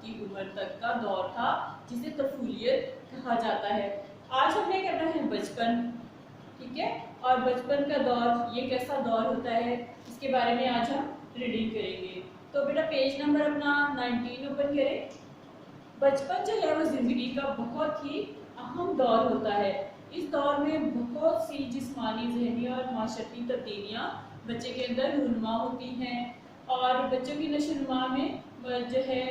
की उम्र तक का दौर था, जिसे तफूलियत कहा जाता है। आज हमने करना है बचपन, ठीक है। और बचपन का दौर ये कैसा दौर होता है, इसके बारे में आज हम रीडिंग करेंगे। तो बेटा पेज नंबर अपना 19 ओपन करें। बचपन जो है वो जिंदगी का बहुत ही अहम दौर होता है। इस दौर में बहुत सी जिस्मानी, ज़हनी और माशरती तब्दीलियाँ बच्चे के अंदर रूनुमा होती हैं। और बच्चों की नशोनुमा में जो है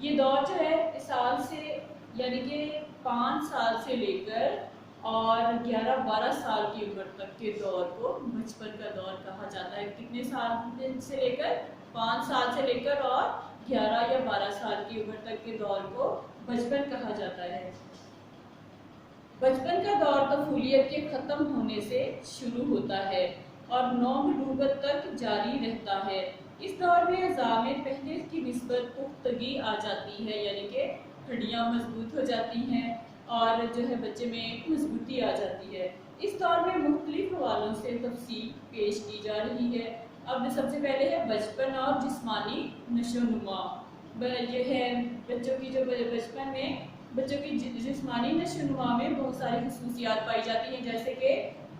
ये दौर जो है साल से यानी कि 5 साल से लेकर और 11-12 साल की उम्र तक के दौर को बचपन का दौर कहा जाता है। कितने साल से लेकर? 5 साल से लेकर और 11 या 12 साल की उम्र तक के दौर को बचपन कहा जाता है। बचपन का दौर तफूलियत के ख़त्म होने से शुरू होता है और नौबलूगत तक जारी रहता है। इस दौर में अज़ा में पहले की निस्बत पुख्तगी आ जाती है, यानी कि हड्डियाँ मजबूत हो जाती हैं और जो है बच्चे में मजबूती आ जाती है। इस दौर में मुख्तलिफ हवालों से तफसील पेश की जा रही है। अब सबसे पहले है बचपन और जिस्मानी नशोनुमा। यह है बच्चों की जो बचपन में बच्चों की जिस्मानी नशोनुमा में बहुत सारी खसूसियात पाई जाती हैं, जैसे कि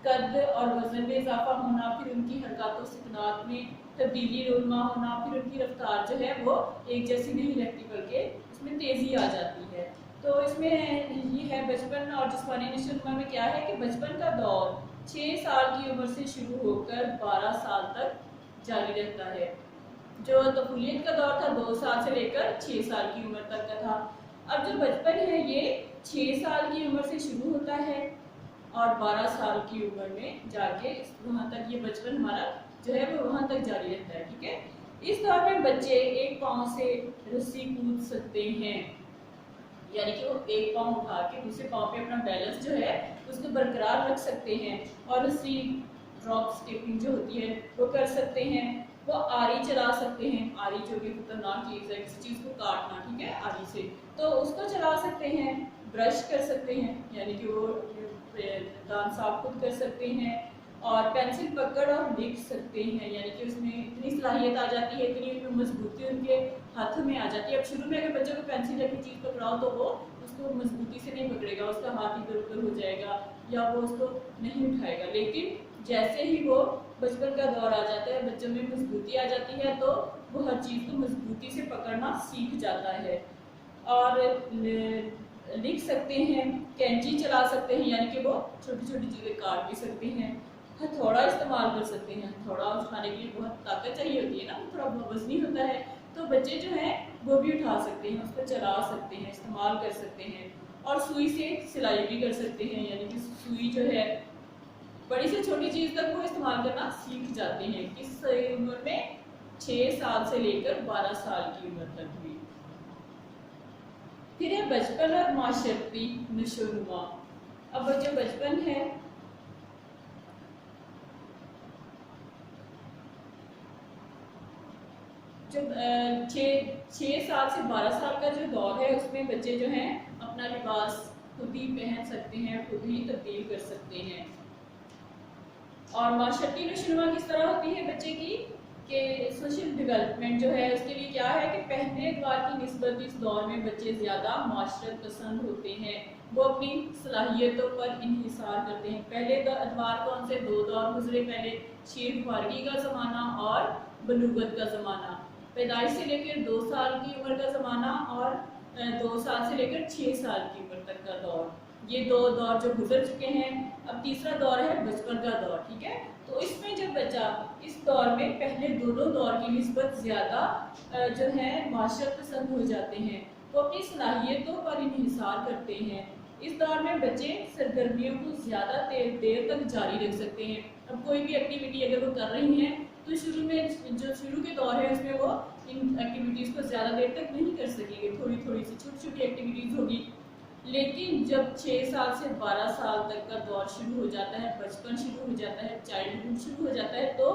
कद और वजन में इजाफा होना, फिर उनकी हरकत सुकनात में तब्दीली रूनुमा होना, फिर उनकी रफ्तार जो है वो एक जैसी नहीं रहती बल्कि उसमें तेज़ी आ जाती है। तो इसमें ये है बचपन और जिस्मानी नशोनुमा में क्या है कि बचपन का दौर 6 साल की उम्र से शुरू होकर 12 साल तक जारी रहता है। जो तफूलियत का दौर था 2 साल से लेकर 6 साल की उम्र तक का था। अब जो बचपन है ये 6 साल की उम्र से शुरू होता है और 12 साल की उम्र में जाके वहाँ तक ये बचपन हमारा जो है वो वहाँ तक जारी रहता है, ठीक है। इस दौर में बच्चे एक पाँव से रस्सी कूद सकते हैं, यानी कि वो एक पाँव उठा के दूसरे पाँव पे अपना बैलेंस जो है उसको बरकरार रख सकते हैं और रस्सी ड्रॉप स्किपिंग जो होती है वो कर सकते हैं। वो आरी चला सकते हैं, आरी जो कि खतरनाक चीज़ है, किसी चीज़ को काटना, ठीक है, आरी से, तो उसको चला सकते हैं। ब्रश कर सकते हैं, यानी कि वो दांत साफ खुद कर सकते हैं। और पेंसिल पकड़ और लिख सकते हैं, यानी कि उसमें इतनी सलाहियत आ जाती है, इतनी उसमें मजबूती उनके हाथ में आ जाती है। अब शुरू में अगर बच्चों को पेंसिल या कोई चीज़ पकड़ाओ तो वो उसको मजबूती से नहीं पकड़ेगा, उसका हाथ इधर उधर हो जाएगा या वो उसको नहीं उठाएगा। लेकिन जैसे ही वो बचपन का दौर आ जाता है, बच्चों में मजबूती आ जाती है, तो वो हर चीज़ को मजबूती से पकड़ना सीख जाता है। और लिख सकते हैं, कैंची चला सकते हैं, यानी कि वो छोटी छोटी चीज़ें काट भी सकते हैं। हथौड़ा इस्तेमाल कर सकते हैं, हथौड़ा उठाने के लिए बहुत ताकत चाहिए होती है ना, थोड़ा वजनी होता है, तो बच्चे जो हैं वो भी उठा सकते हैं, उसको चला सकते हैं, इस्तेमाल कर सकते हैं। और सुई से सिलाई भी कर सकते हैं, यानी कि सुई जो है बड़ी से छोटी चीज़ तक वो इस्तेमाल करना सीख जाते हैं। किस उम्र में? 6 साल से लेकर 12 साल की उम्र तक भी। फिर है बचपन और माशरती नशोनुमा। अब जो बचपन है जो 6 साल से 12 साल का जो दौर है उसमें बच्चे जो हैं अपना लिबास खुद ही पहन सकते हैं, खुद ही तब्दील कर सकते हैं। और माशरती नशोनुमा किस तरह होती है बच्चे की कि सोशल डेवलपमेंट जो है उसके लिए क्या है कि पहले दौर की निस्बत इस दौर में बच्चे ज़्यादा माशरत पसंद होते हैं, वो अपनी सलाहियतों पर इन्हिसार करते हैं। पहले अदवार कौन से 2 दौर गुजरे, पहले शेखवारगी का ज़माना और बलूगत का ज़माना। पैदाइश से लेकर 2 साल की उम्र का ज़माना और 2 साल से लेकर 6 साल की उम्र तक का दौर, ये 2 दौर जो गुजर चुके हैं। अब तीसरा दौर है बचपन का दौर, ठीक है। तो इसमें जब बच्चा इस दौर में पहले दोनों दौर की निस्बत ज़्यादा जो है माशरत पसंद हो जाते हैं, वो अपनी सलाहियतों पर इन्हिसार करते हैं। इस दौर में बच्चे सरगर्मियों को ज़्यादा देर तक जारी रख सकते हैं। अब कोई भी एक्टिविटी अगर वो कर रही हैं तो शुरू में जो शुरू के दौर है उसमें वो इन एक्टिविटीज़ को ज़्यादा देर तक नहीं कर सकेंगे, थोड़ी थोड़ी सी छोटी छोटी एक्टिविटीज़ होगी। लेकिन जब 6 साल से 12 साल तक का दौर शुरू हो जाता है, बचपन शुरू हो जाता है, चाइल्डहुड शुरू हो जाता है, तो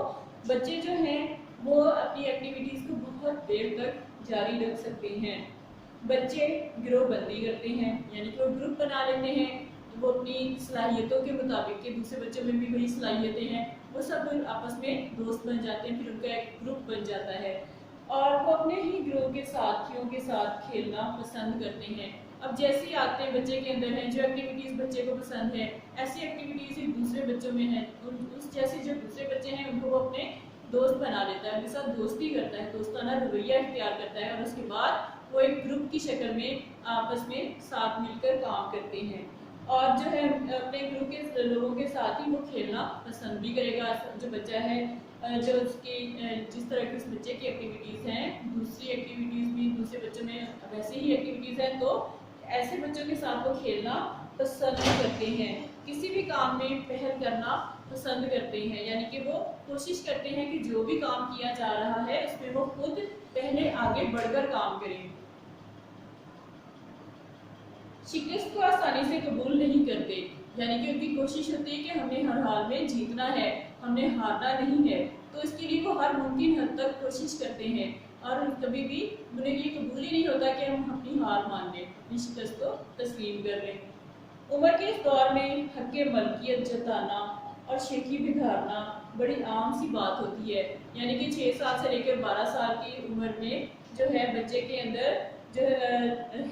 बच्चे जो हैं वो अपनी एक्टिविटीज़ को बहुत देर तक जारी रख सकते हैं। बच्चे गिरोहबंदी करते हैं, यानी कि वो ग्रुप बना लेते हैं, वो अपनी सलाहियतों के मुताबिक के दूसरे बच्चों में भी वही सलाहियतें हैं, वो सब आपस में दोस्त बन जाते हैं, फिर उनका एक ग्रुप बन जाता है। और वो अपने ही ग्रुप के साथियों के साथ खेलना पसंद करते हैं। अब जैसे ही आते हैं बच्चे के अंदर है जो एक्टिविटीज़ बच्चे को पसंद है, ऐसी एक्टिविटीज़ ही दूसरे बच्चों में है, उस जैसे जो दूसरे बच्चे हैं उनको वो अपने दोस्त बना लेता है, उनके साथ दोस्ती करता है, दोस्ताना रवैया इख्तियार करता है, और उसके बाद वो एक ग्रुप की शक्ल में आपस में साथ मिलकर काम करते हैं। और जो है अपने ग्रुप के लोगों के साथ ही वो खेलना पसंद भी करेगा। जो बच्चा है जो उसकी जिस तरह की उस बच्चे की एक्टिविटीज़ हैं, दूसरी एक्टिविटीज़ भी दूसरे बच्चों में वैसे ही एक्टिविटीज़ हैं, तो ऐसे बच्चों के साथ वो खेलना पसंद करते हैं, किसी भी काम में पहल करना पसंद करते हैं, यानी कि वो कोशिश करते हैं कि जो भी काम किया जा रहा है उसमें वो खुद पहले आगे बढ़कर काम करें। शिकस्त को आसानी से कबूल नहीं करते, यानी कि उनकी कोशिश होती है कि हमें हर हाल में जीतना है, हमने हारना नहीं है, तो इसके लिए वो हर मुमकिन हद तक कोशिश करते हैं, और कभी भी उन्हें ये कबूल ही नहीं होता कि हम अपनी हार मान लें, अपनी शिकस्त को तस्लीम कर लें। उम्र के इस दौर में हक़ मलकियत जताना और शेखी बिगाड़ना बड़ी आम सी बात होती है, यानी कि 6 साल से लेकर 12 साल की उम्र में जो है बच्चे के अंदर जो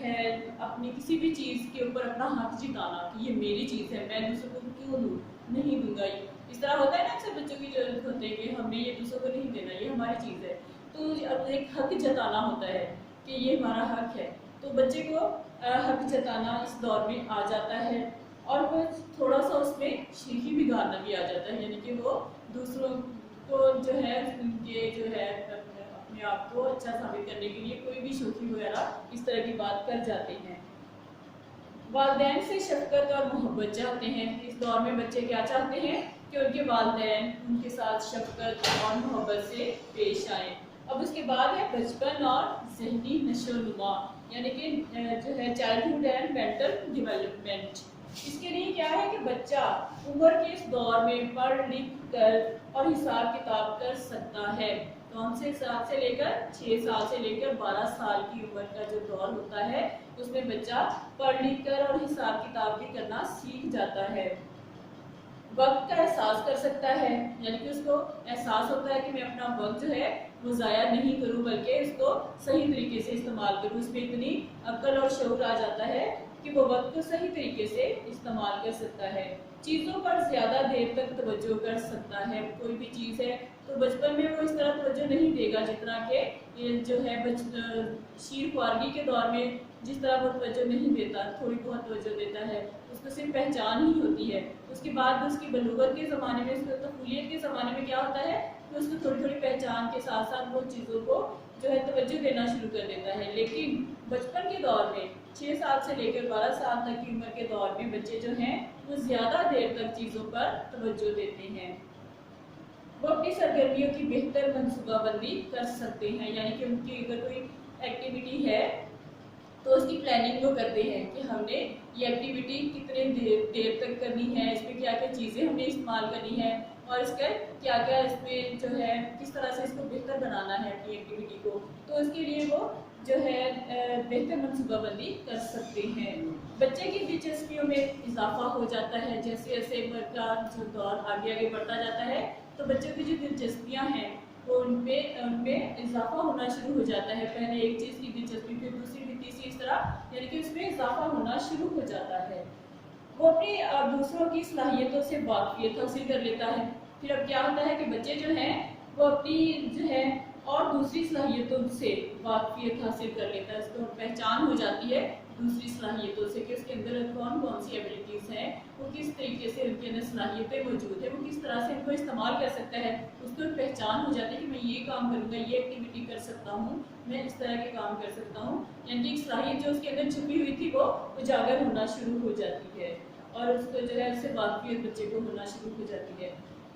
है अपनी किसी भी चीज़ के ऊपर अपना हक जिताना कि ये मेरी चीज़ है, मैं दूसरों को क्यों दूँ, नहीं दूंगा। इस तरह होता है ना, अक्सर बच्चों की जरूरत होती है कि हमें ये दूसरों को नहीं देना, ये हमारी चीज़ है, तो अब एक हक जताना होता है कि ये हमारा हक है, तो बच्चे को हक जताना इस दौर में आ जाता है, और वो थोड़ा सा उसमें शीखी बिगाड़ना भी आ जाता है, यानी कि वो दूसरों को जो है उनके जो है अपने आप को अच्छा साबित करने के लिए कोई भी शोखी वगैरह इस तरह की बात कर जाते हैं। वालिदैन से शफकत और मोहब्बत चाहते हैं। इस दौर में बच्चे क्या चाहते हैं कि उनके वालिदैन उनके साथ शफकत और मोहब्बत से पेश आए। अब उसके बाद है बचपन और जहनी नशोनुमा, यानी कि जो है चाइल्डहुड एंड मेंटल डेवलपमेंट। इसके लिए क्या है कि बच्चा उम्र के इस दौर में पढ़ लिख कर और हिसाब किताब कर सकता है। कौन से साल से लेकर 6 साल से लेकर 12 साल की उम्र का जो दौर होता है उसमें बच्चा पढ़ लिख कर और हिसाब किताब भी करना सीख जाता है। वक्त का एहसास कर सकता है, यानी कि उसको एहसास होता है कि मैं अपना वक्त जो है वो ज़ाया नहीं करूं, बल्कि इसको सही तरीके से इस्तेमाल करूं। उसमें इतनी अक्ल और शऊर आ जाता है कि वो वक्त को सही तरीके से इस्तेमाल कर सकता है। चीज़ों पर ज़्यादा देर तक तवज्जो कर सकता है। कोई भी चीज़ है तो बचपन में वो इस तरह तवज्जो नहीं देगा जितना कि जो है शीर ख्वारगी के दौर में जिस तरह वो तवज्जो नहीं देता, थोड़ी बहुत तवज्जो देता है, उसको सिर्फ पहचान ही होती है। उसके बाद उसकी बलूगत के ज़माने में, उसको तफूलियत के ज़माने में क्या होता है कि उसको थोड़ी थोड़ी पहचान के साथ साथ वो चीज़ों को जो है तवज्जो देना शुरू कर देता है। लेकिन बचपन के दौर में 6 साल से लेकर 12 साल तक की उम्र के दौर में बच्चे जो हैं वो ज़्यादा देर तक चीज़ों पर तवज्जो देते हैं। वो अपनी सरगर्मियों की बेहतर मनसूबाबंदी कर सकते हैं, यानी कि उनकी अगर कोई एक्टिविटी है तो उसकी प्लानिंग वो करते हैं कि हमने ये एक्टिविटी कितने देर तक करनी है, इसमें क्या क्या चीज़ें हमें इस्तेमाल करनी है, और इसका क्या क्या इसमें जो है किस तरह से इसको बेहतर बनाना है अपनी एक्टिविटी को, तो उसके लिए वो जो है बेहतर मनसूबाबंदी कर सकते हैं। बच्चे की दिलचस्पियों में इजाफा हो जाता है। जैसे जैसे उम्र का जो दौर आगे आगे बढ़ता जाता है तो बच्चों की जो दिलचस्पियाँ हैं वो उनमें इजाफा होना शुरू हो जाता है। पहले एक चीज़ की दिलचस्पी, फिर दूसरी, फिर तीसरी, इस तरह यानी कि उसमें इजाफा होना शुरू हो जाता है। वो अपनी दूसरों की सलाहियतों से वाकफियत हासिल कर लेता है। फिर अब क्या होता है कि बच्चे जो हैं वो अपनी जो है और दूसरी सलाहियतों से वाकफियत हासिल कर लेता है, उसको पहचान हो जाती है दूसरी सलाहियतों से कि उसके अंदर कौन कौन सी एबिलिटीज़ हैं, वो किस तरीके से उनके अंदर सलाहियतें मौजूद है, वो किस तरह से उनको इस्तेमाल कर सकता है। उसको पहचान हो जाती है कि मैं ये काम करूँगा, ये एक्टिविटी कर सकता हूँ, मैं इस तरह के काम कर सकता हूँ, यानी कि एक सलाहियत जो उसके अंदर छुपी हुई थी वो उजागर होना शुरू हो जाती है, और उसको जो है उससे वाकफियत बच्चे को होना शुरू हो जाती है।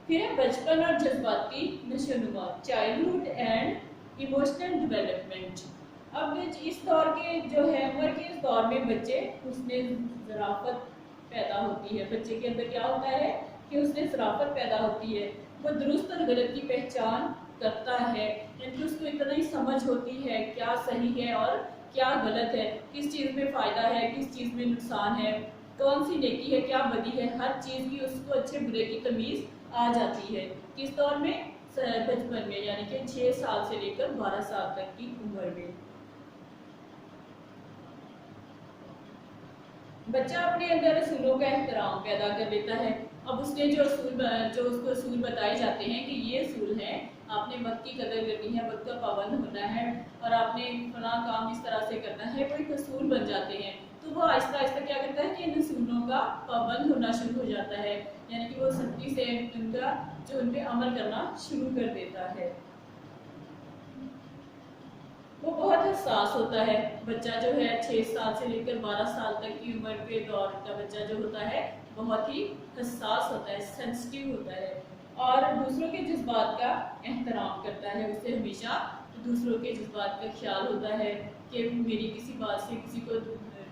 फिर है बचपन और जज्बाती नशोनुमा, चाइल्डहुड एंड इमोशनल डेवलपमेंट। अब इस दौर के जो है उम्र के इस दौर में बच्चे उसमें ज़राफ़त पैदा होती है। बच्चे के अंदर क्या होता है कि उसमें ज़राफ़त पैदा होती है, वो दुरुस्त और गलत की पहचान करता है, यानी उसको इतना ही समझ होती है क्या सही है और क्या गलत है, किस चीज़ में फ़ायदा है, किस चीज़ में नुकसान है, कौन सी नेकी है, क्या बदी है, हर चीज़ की उसको अच्छे बुरे की तमीज़ आ जाती है। किस दौर में? बचपन में, यानी कि 6 साल से लेकर 12 साल तक की उम्र में। बच्चा अपने अंदर असूलों का एहतराम पैदा कर लेता है। अब उसने जो उसको असूल बताए जाते हैं कि ये असूल है, आपने वक्त की कदर करनी है, वक्त का पाबंद होना है और आपने फला काम इस तरह से करना है, वो एक असूल बन जाते हैं। तो वो आहिस्ता आहिस्ता क्या करता है कि इन असूलों का पाबंद होना शुरू हो जाता है, यानी कि वो सख्ती से उनका उन पर अमल करना शुरू कर देता है। वो बहुत हसास होता है। बच्चा जो है 6 साल से लेकर 12 साल तक की उम्र के दौर का बच्चा जो होता है बहुत ही हसास होता है, सेंसिटिव होता है और दूसरों के जज्बात का एहतराम करता है। उसे हमेशा दूसरों के जज्बात का ख्याल होता है कि मेरी किसी बात से किसी को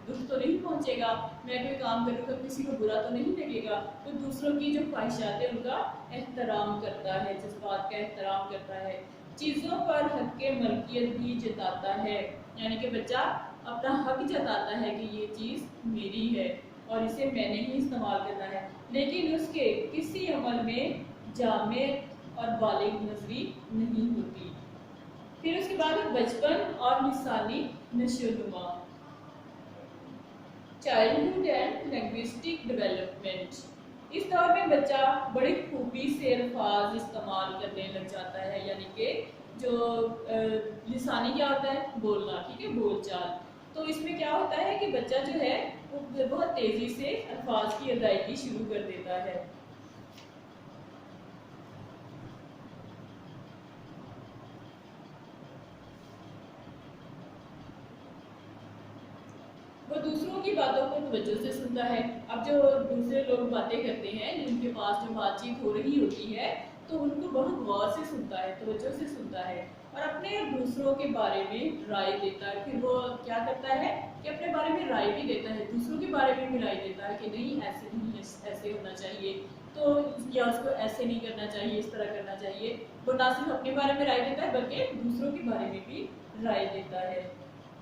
दुख तो नहीं पहुंचेगा, मैं कोई काम करूँगा किसी को बुरा तो नहीं लगेगा। तो दूसरों की जो ख्वाहिशात है उनका एहतराम करता है, जज्बात का एहतराम करता है। चीज़ों पर हक के मलकियत भी जताता है, यानी कि बच्चा अपना हक जताता है कि ये चीज़ मेरी है और इसे मैंने ही इस्तेमाल करना है, लेकिन उसके किसी अमल में जामे और बालिग नजरी नहीं होती। फिर उसके बाद बचपन और लिसानी नशोनुमा, चाइल्डहुड एंड लिंग्विस्टिक डेवलपमेंट। इस दौर में बच्चा बड़ी खूबी से अल्फाज इस्तेमाल करने लग जाता है, यानी कि जो लिसानी क्या होता है, बोलना, ठीक है, बोलचाल। तो इसमें क्या होता है कि बच्चा जो है वो बहुत तेजी से अल्फाज की अदायगी शुरू कर देता है। वो दूसरों की बातों को तवज्जो से सुनता है। अब जो दूसरे लोग बातें करते हैं, जिनके पास जो बातचीत हो रही होती है, तो उनको बहुत गौर से सुनता है, तवज्जो से सुनता है और अपने दूसरों के बारे में राय देता है। फिर वो क्या करता है कि अपने बारे में राय भी देता है, दूसरों के बारे में भी राय देता है कि नहीं ऐसे नहीं, ऐसे होना चाहिए, तो या उसको ऐसे नहीं करना चाहिए, इस तरह करना चाहिए। वो ना सिर्फ अपने बारे में राय देता है बल्कि दूसरों के बारे में भी राय देता है।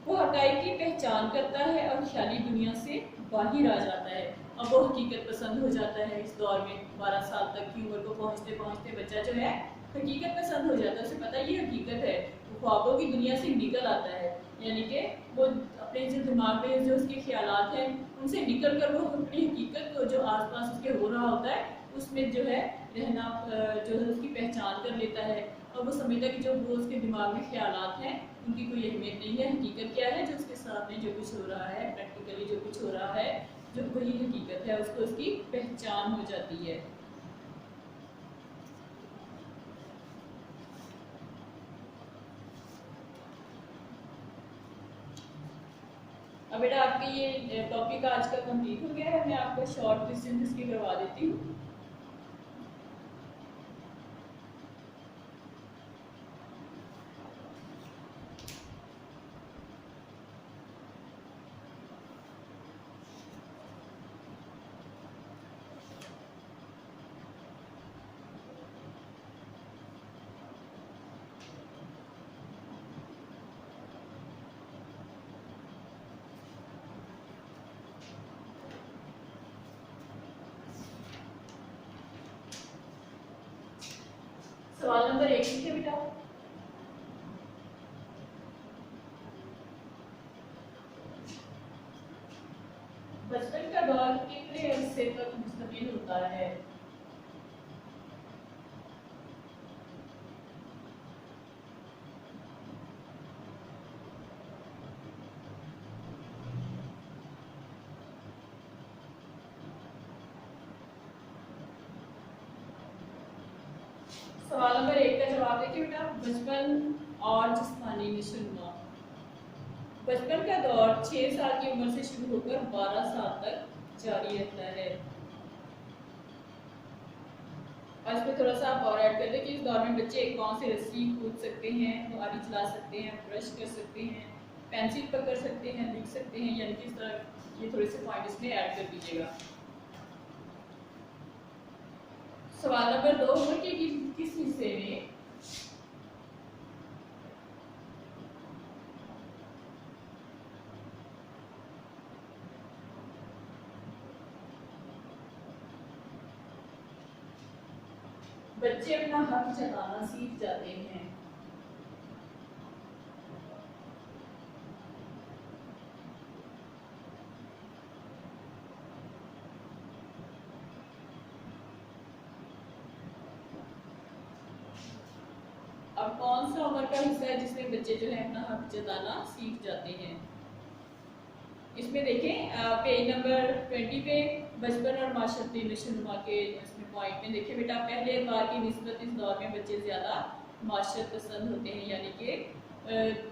वो हकाइक की पहचान करता है और ख्याली दुनिया से बाहर आ जाता है। अब वो हकीकत पसंद हो जाता है। इस दौर में 12 साल तक की उम्र को पहुंचते पहुंचते बच्चा जो है हकीकत पसंद हो जाता है, उसे पता है ये हकीकत है, वो ख्वाबों की दुनिया से निकल आता है, यानी कि वो अपने जो दिमाग में जो उसके ख्यालात हैं उनसे निकल कर वो अपनी हकीकत को जो आसपास उसके हो रहा होता है उसमें जो है रहना, जो है उसकी पहचान कर लेता है और वो समझता है कि जो वो उसके दिमाग में ख्यालात हैं उनकी कोई अहमियत नहीं है, हकीकत क्या है, जो उसके सामने जो कुछ हो रहा है, प्रैक्टिकली जो कुछ हो रहा है, जो वही हकीकत है, उसको उसकी पहचान हो जाती है। अब बेटा आपके ये टॉपिक आज का कंप्लीट हो गया है। मैं आपको शॉर्ट क्वेश्चन इसके करवा देती हूँ। सवाल नंबर 1 लिखिए बेटा। बचपन का दौर कितने अरसे तक मुस्तकिल होता है? सवाल नंबर 1 का जवाब देखिए बेटा, बचपन और जिस्मानी नशोनुमा। बचपन का दौर 6 साल की उम्र से शुरू होकर 12 साल तक जारी रहता है। और इसमें थोड़ा सा आप और ऐड कर दें कि इस दौर में बच्चे एक पाँव से रस्सी कूद सकते हैं, गाड़ी चला सकते हैं, ब्रश कर सकते हैं, पेंसिल पकड़ सकते हैं, लिख सकते हैं, यानी कि इस तरह ये थोड़े से पॉइंट इसमें ऐड कर दीजिएगा। सवाल नंबर 2, उम्र के किस हिस्से में बच्चे अपना हक जताना सीख जाते हैं। अब कौन सा उम्र का हिस्सा है जिसमें बच्चे जो है अपना हक जताना सीख जाते हैं? इसमें देखें पेज नंबर 20 पे बचपन और माशरती नशोनुमा के इसमें पॉइंट में देखें बेटा, पहले एतबार की निस्बत इस दौर में बच्चे ज़्यादा माशरत पसंद होते हैं, यानी कि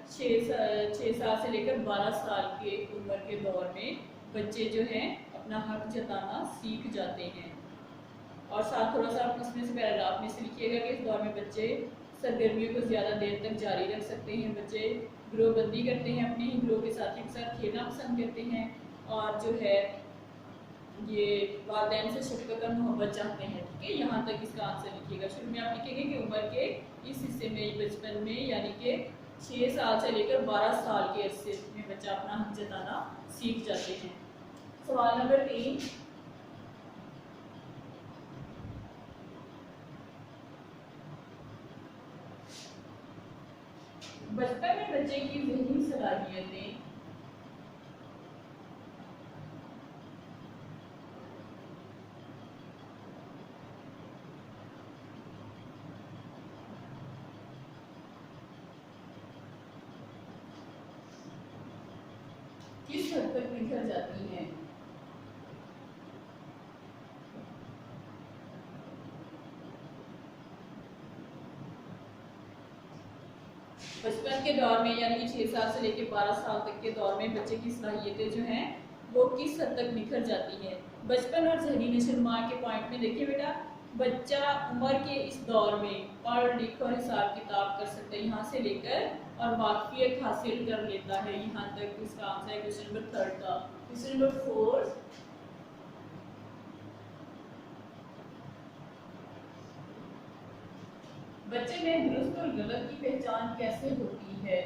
6 साल से लेकर 12 साल के उम्र के दौर में बच्चे जो हैं अपना हक जताना सीख जाते हैं। और साथ थोड़ा सा इसमें से पैराग्राफ में से लिखिएगा कि इस दौर में बच्चे सरगर्मियों को ज़्यादा देर तक जारी रख सकते हैं, बच्चे ग्रोहबंदी करते हैं, अपने ही ग्रोह के साथियों के साथ खेलना पसंद करते हैं, और जो है ये वालिदैन से शफकत और मोहब्बत चाहते हैं। ठीक है, यहाँ तक इसका आंसर लिखिएगा। शुरू में आप लिखेंगे कि उम्र के इस हिस्से में बचपन में यानी कि 6 साल से लेकर 12 साल के अरसे में बच्चा अपना हक जताना सीख जाते हैं। सवाल नंबर 3, बचपन में बच्चे की ज़हनी सलाहियतें किस हद तक निखर जाती हैं? बचपन के दौर में यानी कि 6 साल से लेकर 12 साल तक के दौर में बच्चे की सलाहियतें जो हैं वो किस हद तक निखर जाती हैं? बचपन और ज़हनी नशोनुमा के पॉइंट में देखिए बेटा, बच्चा उम्र के इस दौर में पढ़ लिख और हिसाब किताब कर सकता है यहाँ से लेकर, और वाकफियत हासिल कर लेता है यहाँ तक। इसका आंसर है क्वेश्चन नंबर 3 का। क्वेश्चन नंबर 4, बच्चे में दुरुस्त और गलत की पहचान कैसे होती है?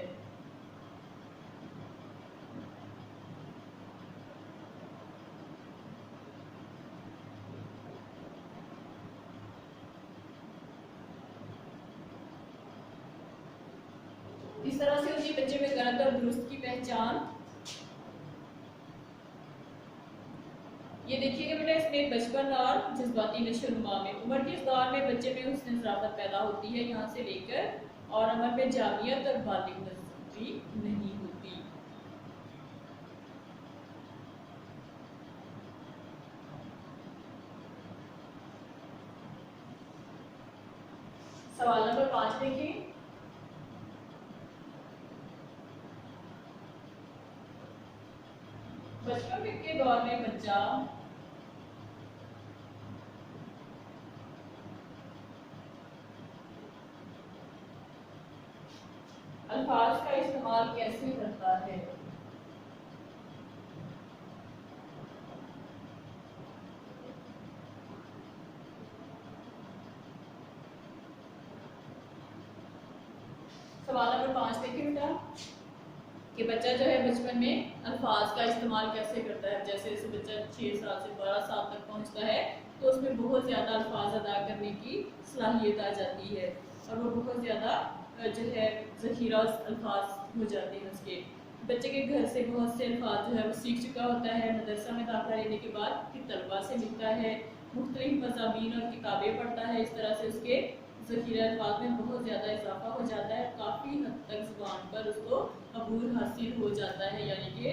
इस तरह से होती है बच्चे में गलत और दुरुस्त की पहचान। ये देखिएगा बेटा, इसमें बचपन और जज्बाती नशोनुमा में उम्र के इस दौर में बच्चे में हुस्न ज़राफ़त पैदा होती है यहाँ से लेकर, और अमल में जामियत और बालिग नज़री नहीं होती। सवाल नंबर 5 देखिए, बचपन के दौर में बच्चा अल्फाज का इस्तेमाल कैसे करता है? सवाल नंबर 5 देखिए बेटा कि बच्चा जो है बचपन में अल्फाज का इस्तेमाल कैसे करता है। जैसे जैसे बच्चा 6 साल से 12 साल तक पहुंचता है तो उसमें बहुत ज़्यादा अल्फाज अदा करने की सलाहियत आ जाती है, और वो बहुत ज़्यादा जो है ज़ख़ीरा अल्फाज हो जाते हैं उसके। बच्चे के घर से बहुत से अल्फाज जो है वो सीख चुका होता है, मदरसा में दाखिला लेने के बाद फिर तलबा से मिलता है, मुख्तलिफ मज़ामीन और किताबें पढ़ता है। इस तरह से उसके ज़ख़ीरा अल्फाज में बहुत ज़्यादा इजाफा हो जाता है, काफ़ी हद तक ज़ुबान पर उसको अबूर हासिल हो जाता है, यानी कि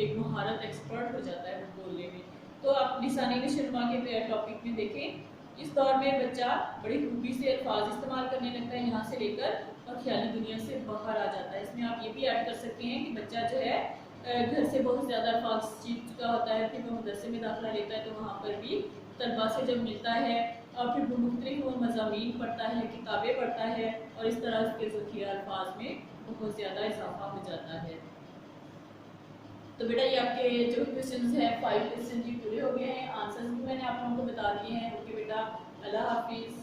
एक महारत एक्सपर्ट हो जाता है वो बोलने में। तो आप लिसानी नशोनुमा के टॉपिक में देखें, इस दौर में बच्चा बड़ी खूबी से अल्फाज इस्तेमाल करने लगता है यहाँ से लेकर, और ख्याली दुनिया से बाहर आ जाता है। इसमें आप ये भी ऐड कर सकते हैं कि बच्चा जो है घर से बहुत ज़्यादा अल्फाज सीख चुका होता है, फिर वो मदरसे में दाखिला लेता है तो वहाँ पर भी तलबा से जब मिलता है और फिर वो मुख्तलिफ मज़ामीन पढ़ता है, किताबें पढ़ता है, और इस तरह उसके ज़ख़ीरा अल्फाज में बहुत ज़्यादा इजाफा हो जाता है। तो बेटा ये आपके जो क्वेश्चंस हैं 5 क्वेश्चन जी पूरे हो गए हैं, आंसर्स भी मैंने आप लोगों को बता दिए हैं। ओके बेटा, अल्लाह हाफिज़।